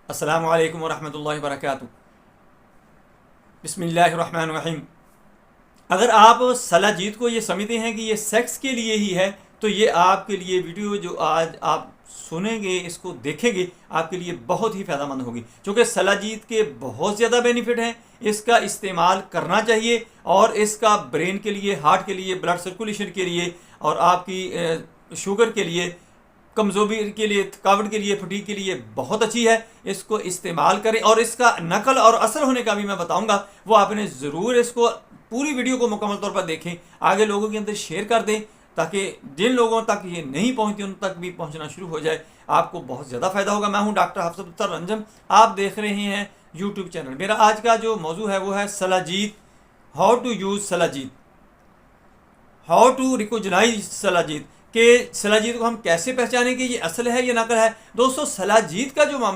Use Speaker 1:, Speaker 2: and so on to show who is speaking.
Speaker 1: अस्सलामु अलैकुम वरहमतुल्लाहि वबरकातुहू। बिस्मिल्लाहिर्रहमानिर्रहीम। अगर आप सलाजीत को ये समझते हैं कि ये सेक्स के लिए ही है, तो ये आपके लिए वीडियो जो आज आप सुनेंगे, इसको देखेंगे, आपके लिए बहुत ही फ़ायदेमंद होगी। क्योंकि सलाजीत के बहुत ज़्यादा बेनिफिट हैं, इसका इस्तेमाल करना चाहिए और इसका ब्रेन के लिए, हार्ट के लिए, ब्लड सर्कुलेशन के लिए और आपकी शुगर के लिए, कमज़ोरी के लिए, थकावट के लिए, फटीग के लिए बहुत अच्छी है। इसको इस्तेमाल करें और इसका नकल और असर होने का भी मैं बताऊंगा, वो आपने ज़रूर इसको पूरी वीडियो को मुकम्मल तौर पर देखें, आगे लोगों के अंदर शेयर कर दें, ताकि जिन लोगों तक ये नहीं पहुंचती उन तक भी पहुंचना शुरू हो जाए। आपको बहुत ज़्यादा फ़ायदा होगा। मैं हूं डॉक्टर हफसत अख्तर रंजन, आप देख रहे हैं यूट्यूब चैनल। मेरा आज का जो मौजू है वो है shilajit, how to use shilajit, how to recognise shilajit, के सलाजीत को हम कैसे पहचानें कि ये असल है या नकल है। दोस्तों, सलाजीत का जो मामला